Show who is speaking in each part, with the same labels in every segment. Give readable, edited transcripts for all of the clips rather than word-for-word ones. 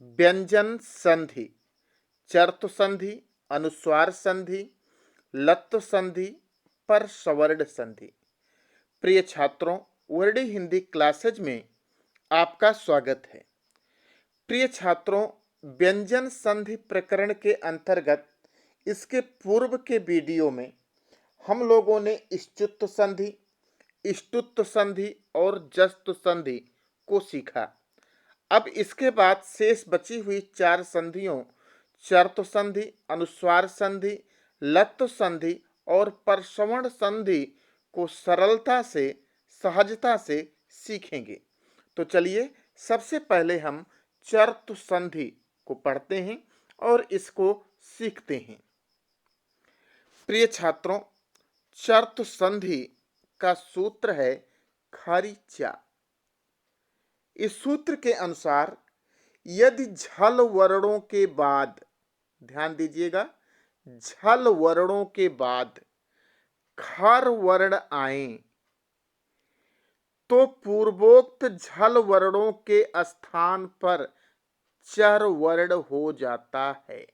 Speaker 1: व्यंजन संधि, चर्तु संधि, अनुस्वार संधि, लत्व संधि, पर सवर्ण संधि। प्रिय छात्रों, वर्डी हिंदी क्लासेज में आपका स्वागत है। प्रिय छात्रों, व्यंजन संधि प्रकरण के अंतर्गत इसके पूर्व के वीडियो में हम लोगों ने इष्टुत्व संधि, इष्टुत्व संधि और जस्तु संधि को सीखा। अब इसके बाद शेष बची हुई 4 संधियों चर्तु संधि, अनुस्वार संधि, लत्व संधि और परसवर्ण संधि को सरलता से, सहजता से सीखेंगे। तो चलिए सबसे पहले हम चर्तु संधि को पढ़ते हैं और इसको सीखते हैं। प्रिय छात्रों, चर्तु संधि का सूत्र है खरी चा। इस सूत्र के अनुसार यदि झल वर्णों के बाद, ध्यान दीजिएगा, झल वर्णों के बाद खर वर्ण आए तो पूर्वोक्त झल वर्णों के स्थान पर चर वर्ण हो जाता है।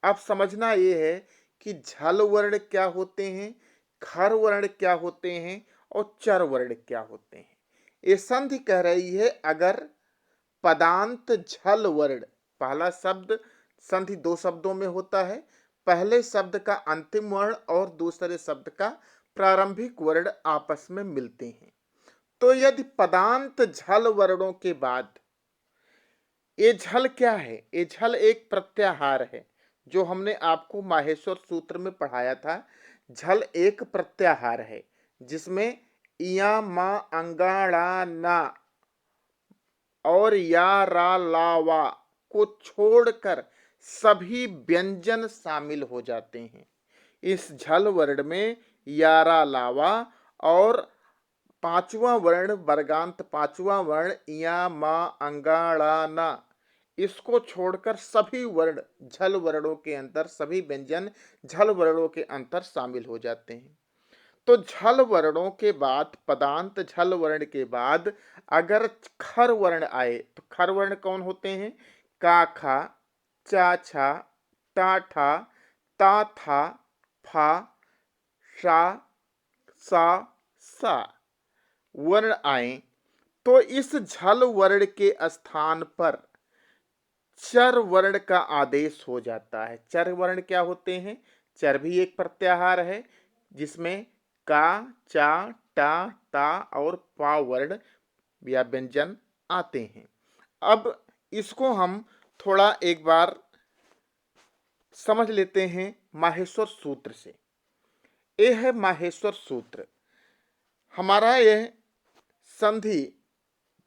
Speaker 1: अब समझना यह है कि झल वर्ण क्या होते हैं, खर वर्ण क्या होते हैं और चर वर्ण क्या होते हैं। ये संधि कह रही है अगर पदांत झल वर्ण, पहला शब्द संधि 2 शब्दों में होता है, पहले शब्द का अंतिम वर्ण और दूसरे शब्द का प्रारंभिक वर्ण आपस में मिलते हैं। तो यदि पदांत झल वर्णों के बाद, ये झल क्या है? ये झल एक प्रत्याहार है जो हमने आपको माहेश्वर सूत्र में पढ़ाया था। झल एक प्रत्याहार है जिसमें इया मा अंगाड़ा ना और या रा ला वा को छोड़कर सभी व्यंजन शामिल हो जाते हैं। इस झल वर्ण में यारा लावा और 5वां वर्ण वर्गांत 5वां वर्ण इया मा अंगाड़ा ना, इसको छोड़कर सभी वर्ण झल वर्णों के अंतर, सभी व्यंजन झल वर्णों के अंतर शामिल हो जाते हैं। तो झल वर्णों के बाद, पदांत झल वर्ण के बाद अगर खर वर्ण आए तो खर वर्ण कौन होते हैं? का खा, चा छा, टा ठा, ता था, फा, शा, सा, सा वर्ण आए तो इस झल वर्ण के स्थान पर चर वर्ण का आदेश हो जाता है। चर वर्ण क्या होते हैं? चर भी एक प्रत्याहार है जिसमें का, चा, टा, ता और पा वर्ण या व्यंजन आते हैं। अब इसको हम थोड़ा एक बार समझ लेते हैं माहेश्वर सूत्र से। यह है माहेश्वर सूत्र। हमारा यह संधि,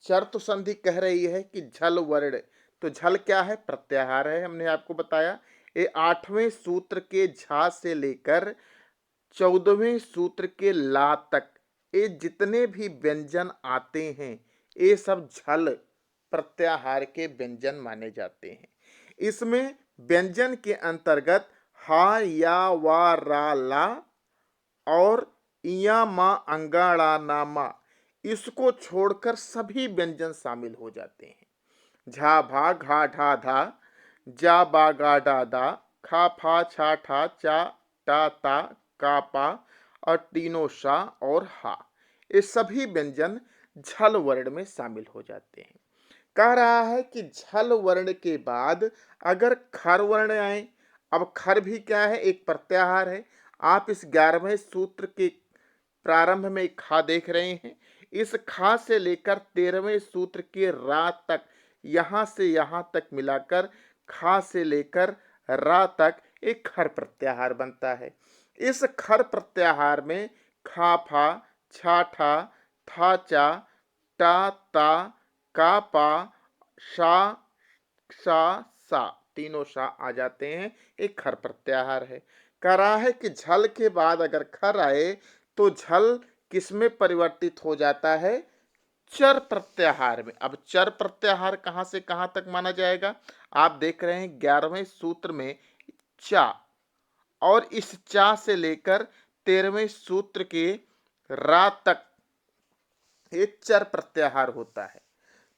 Speaker 1: चर्तु संधि कह रही है कि झल वर्ण, तो झल क्या है? प्रत्याहार है, हमने आपको बताया। ये 8वें सूत्र के झा से लेकर 14वें सूत्र के ला तक ये जितने भी व्यंजन आते हैं ये सब झल प्रत्याहार के व्यंजन माने जाते हैं। इसमें व्यंजन के अंतर्गत हा, या, वा, रा, ला और इया मा अंगाड़ा नामा, इसको छोड़कर सभी व्यंजन शामिल हो जाते हैं। झा भा घा ढा धा, जा बा गा डा दा, खा फा छा ठा, चा टा ता, का पा और तीनों शा और हा, ये सभी व्यंजन झल वर्ण में शामिल हो जाते हैं। कह रहा है कि झल वर्ण के बाद अगर खर वर्ण आए, अब खर भी क्या है? एक प्रत्याहार है। आप इस 11वें सूत्र के प्रारंभ में खा देख रहे हैं। इस खा से लेकर 13वें सूत्र के रा तक, यहां से यहां तक मिलाकर खा से लेकर रा तक एक खर प्रत्याहार बनता है। इस खर प्रत्याहार में खा फा, छा ठा, था चा, टा ता, का पा, शा, सा, सा, तीनों शा आ जाते हैं। एक खर प्रत्याहार है। कह रहा है कि झल के बाद अगर खर आए तो झल किसमें परिवर्तित हो जाता है? चर प्रत्याहार में। अब चर प्रत्याहार कहां से कहां तक माना जाएगा? आप देख रहे हैं 11वें सूत्र में चा, और इस चा से लेकर 13वें सूत्र के रा तक एक चर प्रत्याहार होता है।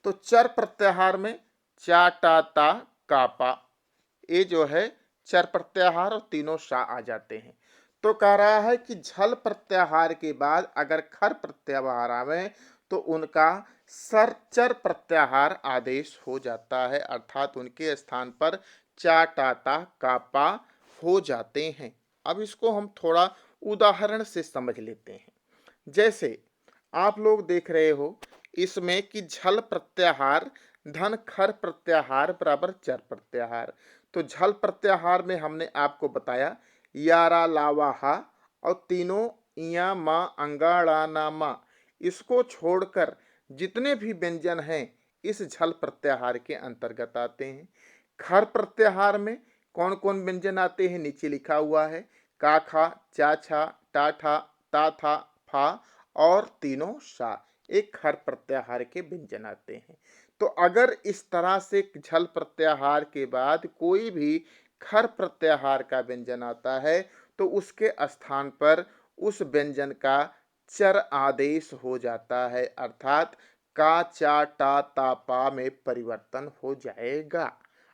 Speaker 1: तो चर प्रत्याहार में चा टा ता कापा, ये जो है चर प्रत्याहार और तीनों शा आ जाते हैं। तो कह रहा है कि झल प्रत्याहार के बाद अगर खर प्रत्याहार आवे तो उनका सर चर प्रत्याहार आदेश हो जाता है, अर्थात उनके स्थान पर चा टा ता कापा हो जाते हैं। अब इसको हम थोड़ा उदाहरण से समझ लेते हैं। जैसे आप लोग देख रहे हो इसमें कि झल प्रत्याहार धन खर प्रत्याहार बराबर चर प्रत्याहार। तो झल प्रत्याहार में हमने आपको बताया यारा लावा हा और तीनों इया माँ अंगाड़ा ना माँ, इसको छोड़कर जितने भी व्यंजन हैं इस झल प्रत्याहार के अंतर्गत आते हैं। खर प्रत्याहार में कौन कौन व्यंजन आते हैं नीचे लिखा हुआ है, का खा, चा छा, टा ठा, ता था, फा और तीनों शा, एक खर प्रत्याहार के व्यंजन आते हैं। तो अगर इस तरह से झल प्रत्याहार के बाद कोई भी खर प्रत्याहार का व्यंजन आता है तो उसके स्थान पर उस व्यंजन का चर आदेश हो जाता है, अर्थात का चा टा ता पा में परिवर्तन हो जाएगा।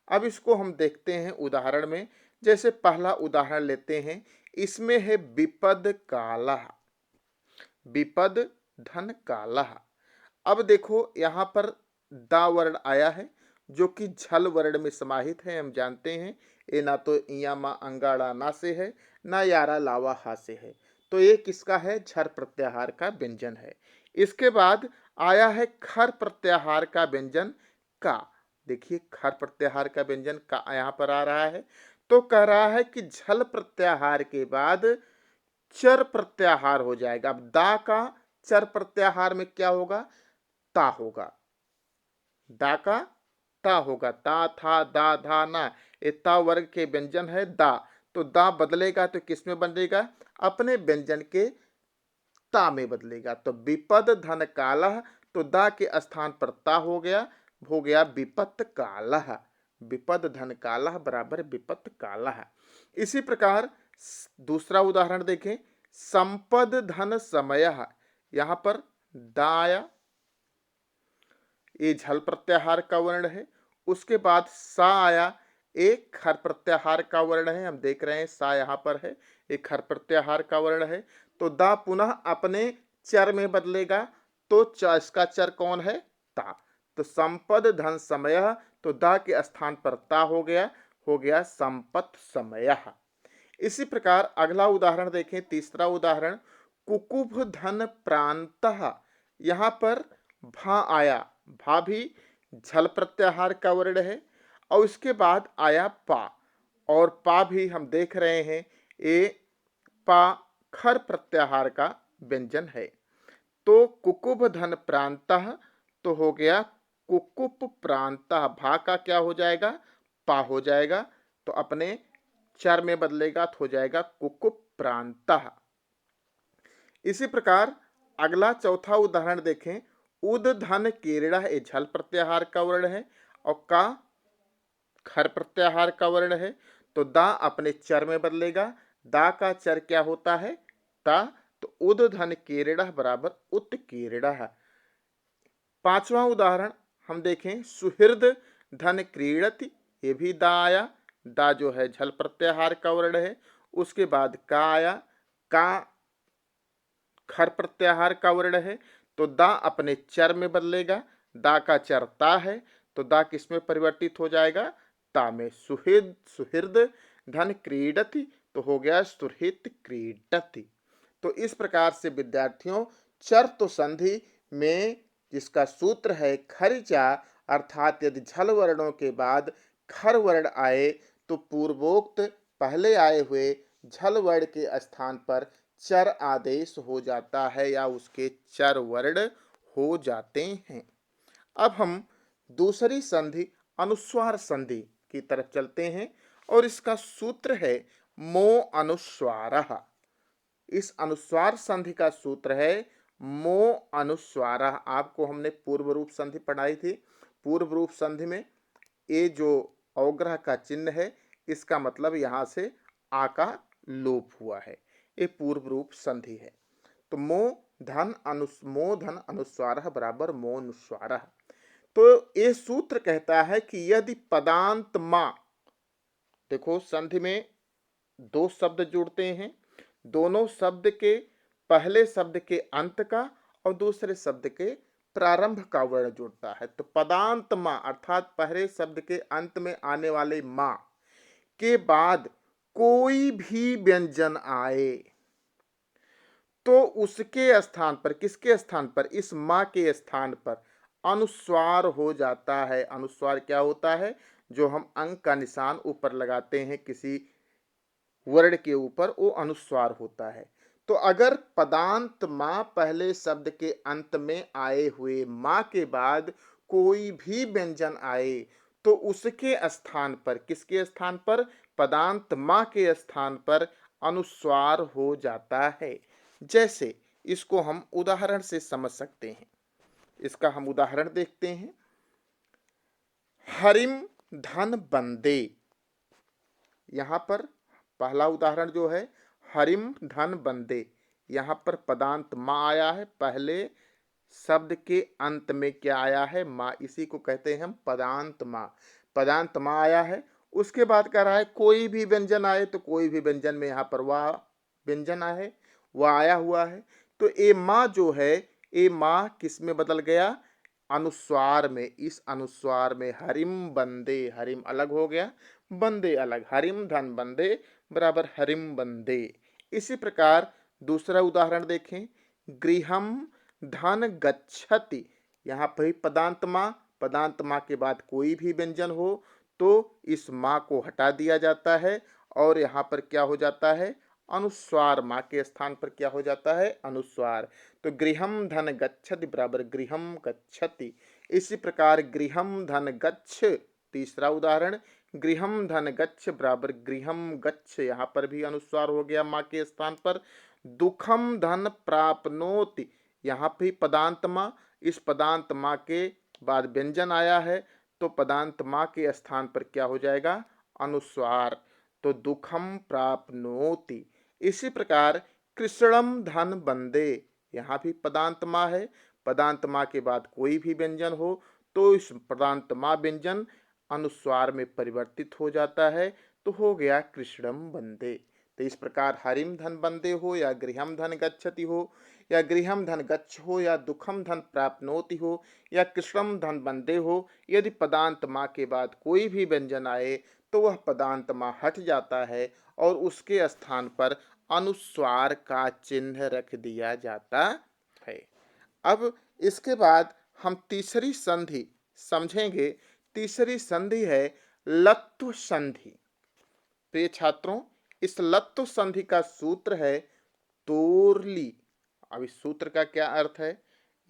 Speaker 1: अब इसको हम देखते हैं उदाहरण में। जैसे पहला उदाहरण लेते हैं, इसमें है विपद काला, विपद धन काला। अब देखो यहाँ पर दा वर्ण आया है जो कि झल वर्ण में समाहित है। हम जानते हैं ये ना तो इया मा अंगाड़ा ना से है ना यारा लावा हा से है, तो ये किसका है, झर प्रत्याहार का व्यंजन है। इसके बाद आया है खर प्रत्याहार का व्यंजन का। देखिए खर प्रत्याहार का व्यंजन का यहाँ पर आ रहा है। तो कह रहा है कि झल प्रत्याहार के बाद चर प्रत्याहार हो जाएगा। अब दा का चर प्रत्याहार में क्या होगा, ता होगा, दा का ता होगा, ता था दा धा ना, ये ता वर्ग के व्यंजन है दा। तो दा बदलेगा तो किस में बदलेगा, अपने व्यंजन के ता में बदलेगा। तो विपद धन कालह, तो दा के स्थान पर ता हो गया विपत कालह, विपद धन कालह बराबर विपत कालह। इसी प्रकार दूसरा उदाहरण देखें, संपद धन समयः, यहां पर दा आया, ये झल प्रत्याहार का वर्ण है। उसके बाद सा आया, एक खर प्रत्याहार का वर्ण है। हम देख रहे हैं सा यहाँ पर है, एक खर प्रत्याहार का वर्ण है। तो दा पुनः अपने चर में बदलेगा, तो इसका चर कौन है, ता। तो संपद धन समय, तो दा के स्थान पर ता हो गया संपत समय। इसी प्रकार अगला उदाहरण देखें, तीसरा उदाहरण, कुकुभ धन प्रांतः, यहाँ पर भा आया, भा भी झल प्रत्याहार का वर्ण है। और उसके बाद आया पा, और पा भी हम देख रहे हैं ये पा खर प्रत्याहार का व्यंजन है। तो कुकुभ धन प्रांतः, तो हो गया कुकुप प्रांतः, भा का क्या हो जाएगा, पा हो जाएगा, तो अपने चर में बदलेगा तो हो जाएगा कुकुप प्रांतः। इसी प्रकार अगला चौथा उदाहरण देखें, उद धन केरड़ा, ये झल प्रत्याहार का वर्ण है और का खर प्रत्याहार का वर्ण है। तो दा अपने चर में बदलेगा, दा का चर क्या होता है, ता। तो उद धन केरड़ा बराबर उत केरड़ा। पांचवा उदाहरण हम देखें, सुहृद धन क्रीड़ति, ये भी दा आया, दा जो है झल प्रत्याहार का वर्ण है। उसके बाद का आया, का खर प्रत्याहार का वर्ण है। तो दा अपने चर में बदलेगा, दा का चर ता है, तो दा किस में परिवर्तित हो जाएगा, ता में। सुहृद धन क्रीडति, तो हो गया सुहृत क्रीडति। तो इस प्रकार से विद्यार्थियों चर तो संधि में जिसका सूत्र है खरिचा, अर्थात यदि झल वर्णों के बाद खर वर्ण आए तो पूर्वोक्त पहले आए हुए झल वर्ण के स्थान पर चर आदेश हो जाता है या उसके चर वर्ण हो जाते हैं। अब हम दूसरी संधि अनुस्वार संधि की तरफ चलते हैं और इसका सूत्र है मो अनुस्वारः। इस अनुस्वार संधि का सूत्र है मो अनुस्वारः। आपको हमने पूर्व रूप संधि पढ़ाई थी। पूर्व रूप संधि में ये जो अवग्रह का चिन्ह है इसका मतलब यहाँ से आ का लोप हुआ है, ये पूर्व रूप संधि है। तो मो धन अनुस्वारः बराबर मो अनुस्वारः। तो ये सूत्र कहता है कि यदि पदांत माँ, देखो संधि में दो शब्द जुड़ते हैं, दोनों शब्द के पहले शब्द के अंत का और दूसरे शब्द के प्रारंभ का वर्ण जुड़ता है। तो पदांत माँ अर्थात पहले शब्द के अंत में आने वाले माँ के बाद कोई भी व्यंजन आए तो उसके स्थान पर, किसके स्थान पर, इस माँ के स्थान पर अनुस्वार हो जाता है। अनुस्वार क्या होता है? जो हम अंक का निशान ऊपर लगाते हैं किसी वर्ण के ऊपर, वो अनुस्वार होता है। तो अगर पदांत माँ पहले शब्द के अंत में आए हुए माँ के बाद कोई भी व्यंजन आए तो उसके स्थान पर, किसके स्थान पर, पदांत माँ के स्थान पर अनुस्वार हो जाता है। जैसे इसको हम उदाहरण से समझ सकते हैं। इसका हम उदाहरण देखते हैं। हरिम धन बंदे, यहां पर पहला उदाहरण जो है हरिम धन बंदे, यहां पर पदांत माँ आया है, पहले शब्द के अंत में क्या आया है? माँ। इसी को कहते हैं हम पदांत माँ। पदांत माँ आया है, उसके बाद कह रहा है कोई भी व्यंजन आए तो कोई भी व्यंजन में यहाँ पर वह व्यंजन आए, वह आया हुआ है। तो ए माँ जो है, ए माँ किस में बदल गया? अनुस्वार में। इस अनुस्वार में हरिम बंदे, हरिम अलग हो गया, बंदे अलग, हरिम धन बंदे बराबर हरिम बंदे। इसी प्रकार दूसरा उदाहरण देखें। गृहम धन गच्छति, यहाँ पर ही पदांत माँ, पदांत माँ के बाद कोई भी व्यंजन हो तो इस माँ को हटा दिया जाता है और यहाँ पर क्या हो जाता है? अनुस्वार। माँ के स्थान पर क्या हो जाता है? अनुस्वार। तो गृहम धन गच्छति बराबर गृहम गच्छति। इसी प्रकार गृहम धन गच्छ, तीसरा उदाहरण, गृहम धन गच्छ बराबर गृहम गच्छ, यहाँ पर भी अनुस्वार हो गया माँ के स्थान पर। दुखम धन प्राप्नोति, यहाँ पे पदांत माँ, इस पदांत माँ के बाद व्यंजन आया है तो पदांत माँ के स्थान पर क्या हो जाएगा? अनुस्वार। तो दुखम प्राप्नोति। इसी प्रकार कृष्णम धन बंदे, यहाँ भी पदांत माँ है, पदांत माँ के बाद कोई भी व्यंजन हो तो इस पदांत माँ व्यंजन अनुस्वार में परिवर्तित हो जाता है, तो हो गया कृष्णम बंदे। तो इस प्रकार हरिम धन बंदे हो या गृहम धन गच्छति हो या गृहम धन गच्छ हो या दुखम धन प्राप्नोति हो या कृष्णम धन बंदे हो, यदि पदांत माँ के बाद कोई भी व्यंजन आए तो वह पदांत माँ हट जाता है और उसके स्थान पर अनुस्वार का चिन्ह रख दिया जाता है। अब इसके बाद हम तीसरी संधि समझेंगे। तीसरी संधि है लत्व संधि। प्रिय छात्रों, इस लत्व संधि का सूत्र है तोरली। अब इस सूत्र का क्या अर्थ है?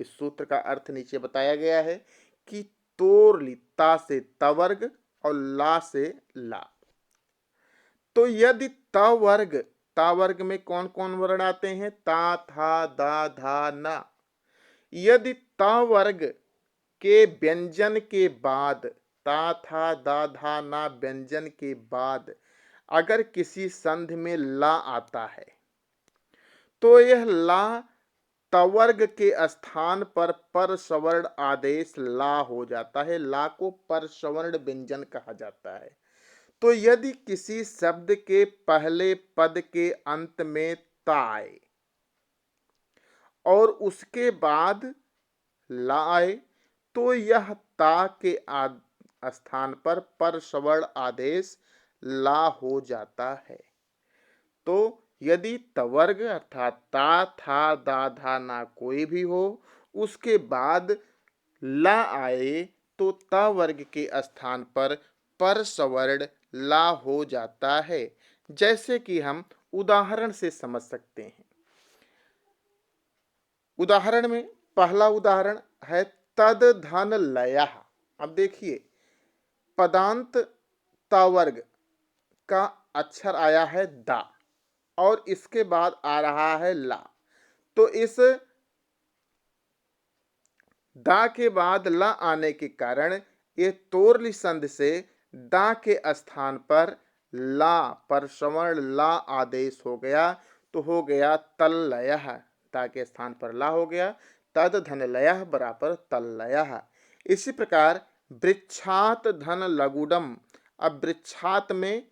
Speaker 1: इस सूत्र का अर्थ नीचे बताया गया है कि तोरली, ता से तवर्ग और ला से ला। तो यदि ता वर्ग में कौन कौन वर्ण आते हैं? ता, था, दा, धा, ना। यदि ता वर्ग के व्यंजन के बाद, ता, था, दा, धा, ना व्यंजन के बाद अगर किसी संधि में ला आता है तो यह ला तवर्ग के स्थान पर सवर्ण आदेश ला हो जाता है। ला को पर सवर्ण व्यंजन कहा जाता है। तो यदि किसी शब्द के पहले पद के अंत में ता आए और उसके बाद ला आए तो यह ता के स्थान पर सवर्ण आदेश ला हो जाता है। तो यदि तवर्ग अर्थात ता, था, दा, धा, ना कोई भी हो, उसके बाद ला आए तो ता वर्ग के स्थान पर सवर्ण ला हो जाता है। जैसे कि हम उदाहरण से समझ सकते हैं। उदाहरण में पहला उदाहरण है तद धन लयः। अब देखिए पदांत ता वर्ग का अक्षर आया है दा और इसके बाद आ रहा है ला। तो इस दा के बाद ला आने के कारण ये तोरली संधि से दा के स्थान पर ला पर सवर्ण ला आदेश हो गया, तो हो गया तल्लयः। दा के स्थान पर ला हो गया, तद धन लयः बराबर तल्लयः। इसी प्रकार वृक्षात धन लगुडम, अब वृक्षात में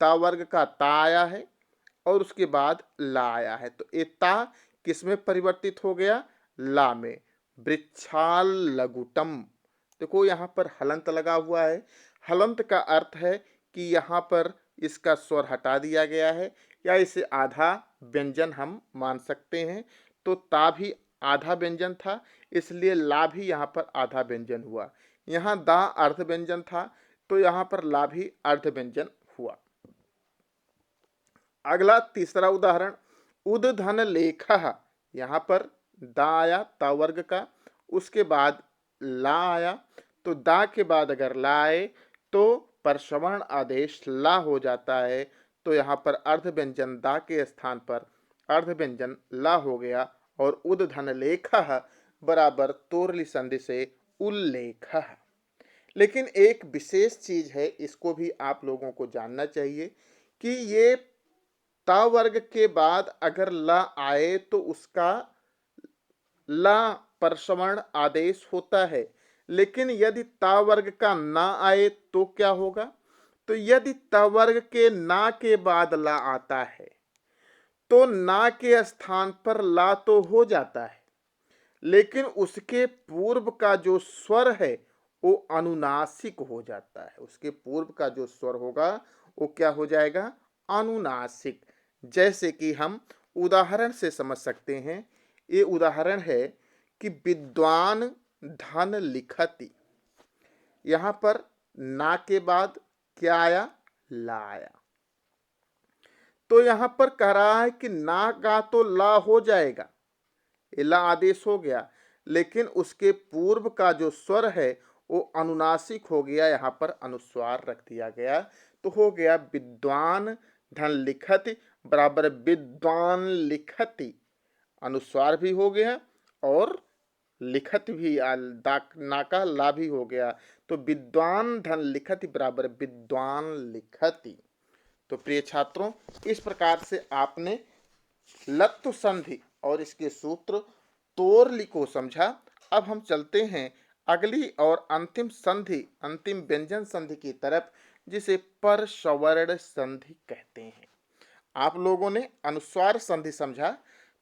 Speaker 1: ता वर्ग का ता आया है और उसके बाद ला आया है, तो ये ता किस में परिवर्तित हो गया, ला में, वृक्षाल लघुटम। देखो यहाँ पर हलंत लगा हुआ है, हलंत का अर्थ है कि यहाँ पर इसका स्वर हटा दिया गया है या इसे आधा व्यंजन हम मान सकते हैं। तो ता भी आधा व्यंजन था, इसलिए ला भी यहाँ पर आधा व्यंजन हुआ। यहाँ दा अर्ध व्यंजन था, तो यहाँ पर ला भी अर्ध व्यंजन हुआ। अगला तीसरा उदाहरण, उदधन लेखः, यहाँ पर दा आया ता वर्ग का, उसके बाद ला आया, तो दा के बाद अगर ला आए तो परसवर्ण आदेश ला हो जाता है, तो यहाँ पर अर्ध व्यंजन दा के स्थान पर अर्ध व्यंजन ला हो गया और उदधन लेखः बराबर तोरली संधि से उल्लेखः। लेकिन एक विशेष चीज है, इसको भी आप लोगों को जानना चाहिए कि ये ता वर्ग के बाद अगर ला आए तो उसका ला परसवर्ण आदेश होता है, लेकिन यदि ता वर्ग का ना आए तो क्या होगा, तो यदि ता वर्ग के ना के बाद ला आता है तो ना के स्थान पर ला तो हो जाता है, लेकिन उसके पूर्व का जो स्वर है वो अनुनासिक हो जाता है। उसके पूर्व का जो स्वर होगा वो क्या हो जाएगा, अनुनासिक। जैसे कि हम उदाहरण से समझ सकते हैं, ये उदाहरण है कि विद्वान धन लिखति, यहां पर ना के बाद क्या आया, ला आया, तो यहां पर कह रहा है कि ना का तो ला हो जाएगा, ला आदेश हो गया, लेकिन उसके पूर्व का जो स्वर है वो अनुनासिक हो गया, यहाँ पर अनुस्वार रख दिया गया, तो हो गया विद्वान धन लिखति बराबर विद्वान लिखति, अनुस्वार भी हो गया और लिखत भी नाका ला भी हो गया, तो विद्वान धन लिखति बराबर विद्वान लिखति। तो प्रिय छात्रों, इस प्रकार से आपने लत्व संधि और इसके सूत्र तोरली को समझा। अब हम चलते हैं अगली और अंतिम संधि, अंतिम व्यंजन संधि की तरफ, जिसे परसवर्ण संधि कहते हैं। आप लोगों ने अनुस्वार संधि समझा,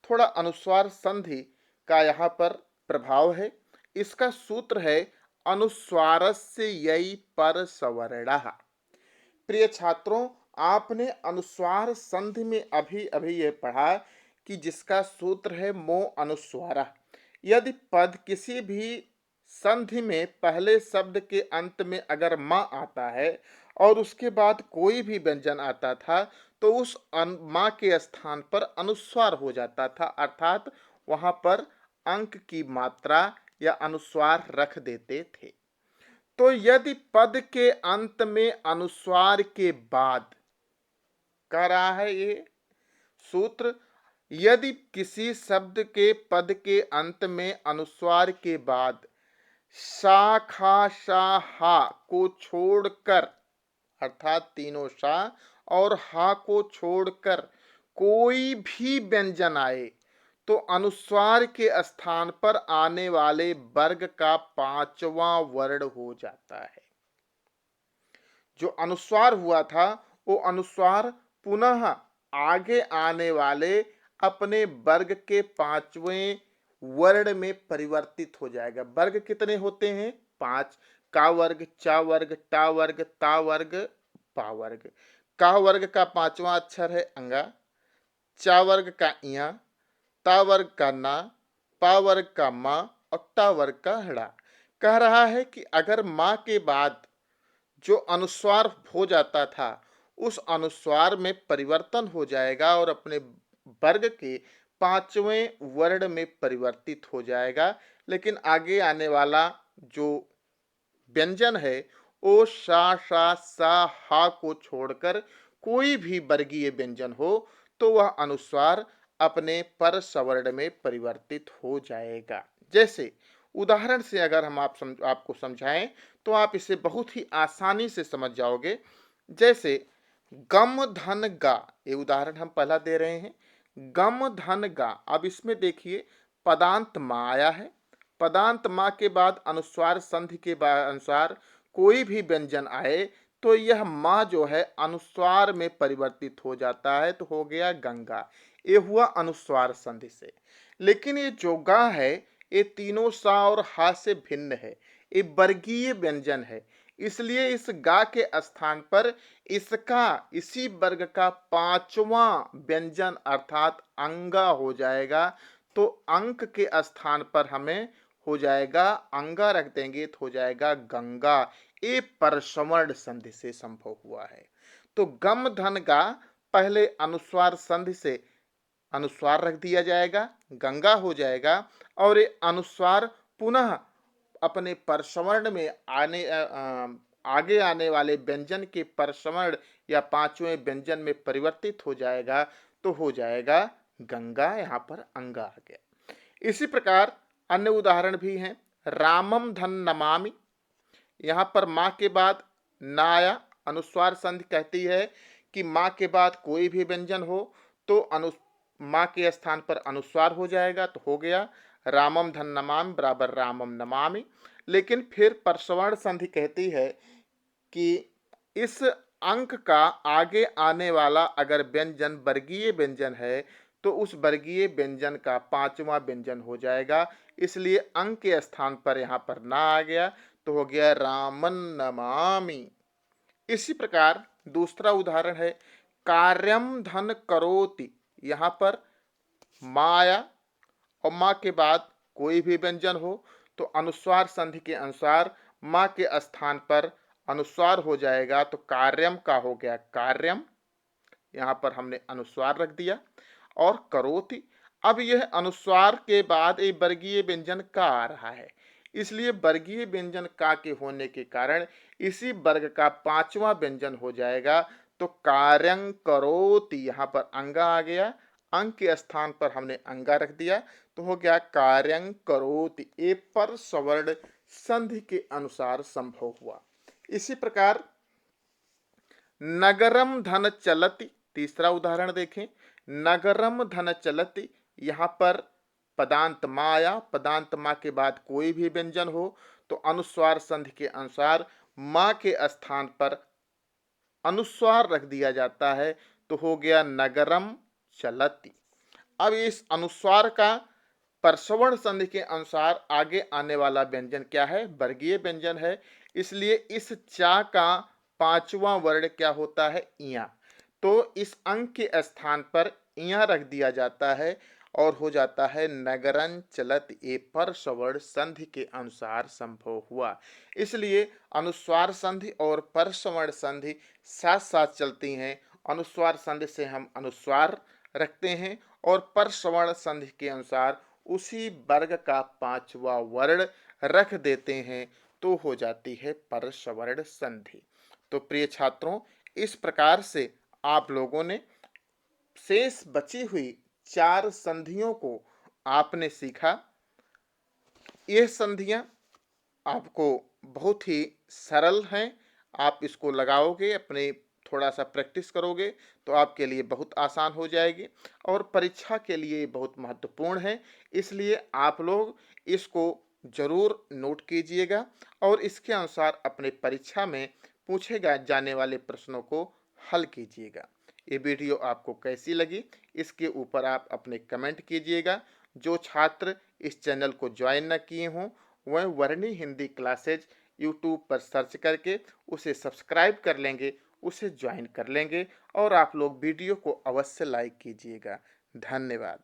Speaker 1: थोड़ा अनुस्वार संधि का यहाँ पर प्रभाव है। इसका सूत्र है अनुस्वारस्य यै परसवर्णः। प्रिय छात्रों, आपने अनुस्वार संधि में अभी अभी यह पढ़ा कि जिसका सूत्र है मो अनुस्वारः। यदि पद किसी भी संधि में पहले शब्द के अंत में अगर मां आता है और उसके बाद कोई भी व्यंजन आता था तो उस मां के स्थान पर अनुस्वार हो जाता था, अर्थात वहां पर अंक की मात्रा या अनुस्वार रख देते थे। तो यदि पद के अंत में अनुस्वार के बाद कह रहा है ये सूत्र, यदि किसी शब्द के पद के अंत में अनुस्वार के बाद सा खा सा हा को छोड़कर, अर्थात तीनों सा और हा को छोड़कर कोई भी व्यंजन आए तो अनुस्वार के स्थान पर आने वाले वर्ग का पांचवा वर्ण हो जाता है। जो अनुस्वार हुआ था वो अनुस्वार पुनः आगे आने वाले अपने वर्ग के पांचवें वर्ण में परिवर्तित हो जाएगा। वर्ग कितने होते हैं, 5, का वर्ग, चा वर्ग, टा वर्ग, ता वर्ग, पा वर्ग। का वर्ग का पांचवा अक्षर है अंगा, चा वर्ग का इया, ता वर्ग का ना, पा वर्ग का मा और टा वर्ग का हड़ा। कह रहा है कि अगर मां के बाद जो अनुस्वार हो जाता था उस अनुस्वार में परिवर्तन हो जाएगा और अपने वर्ग के पांचवें वर्ण में परिवर्तित हो जाएगा, लेकिन आगे आने वाला जो व्यंजन है वो सा हा को छोड़कर कोई भी वर्गीय व्यंजन हो तो वह अनुस्वार अपने परसवर्ण में परिवर्तित हो जाएगा। जैसे उदाहरण से अगर हम आपको समझाएं तो आप इसे बहुत ही आसानी से समझ जाओगे। जैसे गम धन गा, ये उदाहरण हम पहला दे रहे हैं, गम धन गा। अब इसमें देखिए पदांत मा आया है पदांत माँ के बाद अनुस्वार संधि के अनुसार कोई भी व्यंजन आए तो यह माँ जो है अनुस्वार में परिवर्तित हो जाता है, तो हो गया गंगा। ये हुआ अनुस्वार संधि से। लेकिन ये जो गा है ये तीनों सा और हा से भिन्न है, ये वर्गीय व्यंजन है। इसलिए इस गा के स्थान पर इसका इसी वर्ग का पांचवा व्यंजन अर्थात अंगा हो जाएगा। तो अंक के स्थान पर हमें हो जाएगा, अंगा रख देंगे तो हो जाएगा गंगा। ये परसवर्ण संधि से संभव हुआ है। तो गम धन गा पहले अनुस्वार संधि से अनुस्वार रख दिया जाएगा, गंगा हो जाएगा, और ये अनुस्वार पुनः अपने परसवर्ण में आगे आने वाले व्यंजन के परसवर्ण या पांचवें व्यंजन में परिवर्तित हो जाएगा, तो हो जाएगा गंगा। यहाँ पर अंगा आ गया। इसी प्रकार अन्य उदाहरण भी हैं। रामम धन नमामि, यहाँ पर माँ के बाद ना आया, अनुस्वार संधि कहती है कि माँ के बाद कोई भी व्यंजन हो तो माँ के स्थान पर अनुस्वार हो जाएगा, तो हो गया रामम धन नमामि बराबर रामम नमामि। लेकिन फिर परसवर्ण संधि कहती है कि इस अंक का आगे आने वाला अगर व्यंजन वर्गीय व्यंजन है तो उस वर्गीय व्यंजन का पांचवा व्यंजन हो जाएगा। इसलिए अंक के स्थान पर यहाँ पर ना आ गया, तो हो गया रामन नमामि। इसी प्रकार दूसरा उदाहरण है कार्यम धन करोति। यहाँ पर माया और माँ के बाद कोई भी व्यंजन हो तो अनुस्वार संधि के अनुसार माँ के स्थान पर अनुस्वार हो जाएगा, तो कार्यम का हो गया कार्यम, यहाँ पर हमने अनुस्वार रख दिया। और करोति, अब यह अनुस्वार के बाद एक वर्गीय व्यंजन का आ रहा है, इसलिए वर्गीय व्यंजन का के होने के कारण इसी वर्ग का पांचवा व्यंजन हो जाएगा। तो कार्यं करोति, यहाँ पर अंगा आ गया, अंग के स्थान पर हमने अंगा रख दिया, तो हो गया कार्यं करोति। ए पर सवर्ण संधि के अनुसार संभव हुआ। इसी प्रकार नगरम धन चलति, तीसरा उदाहरण देखें। नगरम धन चलति, यहाँ पर पदांत माया, पदांत माँ के बाद कोई भी व्यंजन हो तो अनुस्वार संधि के अनुसार माँ के स्थान पर अनुस्वार रख दिया जाता है, तो हो गया नगरम चलति। अब इस अनुस्वार का परसवर्ण संधि के अनुसार आगे आने वाला व्यंजन क्या है? वर्गीय व्यंजन है। इसलिए इस चा का पांचवा वर्ण क्या होता है? इया। तो इस अंक के स्थान पर इया रख दिया जाता है और हो जाता है नगरन चलत। ए परसवर्ण संधि के अनुसार संभव हुआ। इसलिए अनुस्वार संधि और परसवर्ण संधि साथ साथ चलती हैं। अनुस्वार संधि से हम अनुस्वार रखते हैं और परसवर्ण संधि के अनुसार उसी वर्ग का पांचवा वर्ण रख देते हैं, तो हो जाती है परसवर्ण संधि। तो प्रिय छात्रों, इस प्रकार से आप लोगों ने शेष बची हुई 4 संधियों को आपने सीखा। ये संधियां आपको बहुत ही सरल हैं। आप इसको लगाओगे, अपने थोड़ा सा प्रैक्टिस करोगे तो आपके लिए बहुत आसान हो जाएगी और परीक्षा के लिए बहुत महत्वपूर्ण है। इसलिए आप लोग इसको जरूर नोट कीजिएगा और इसके अनुसार अपने परीक्षा में पूछे जाने वाले प्रश्नों को हल कीजिएगा। ये वीडियो आपको कैसी लगी इसके ऊपर आप अपने कमेंट कीजिएगा। जो छात्र इस चैनल को ज्वाइन न किए हों वह वर्णी हिंदी क्लासेज यूट्यूब पर सर्च करके उसे सब्सक्राइब कर लेंगे, उसे ज्वाइन कर लेंगे और आप लोग वीडियो को अवश्य लाइक कीजिएगा। धन्यवाद।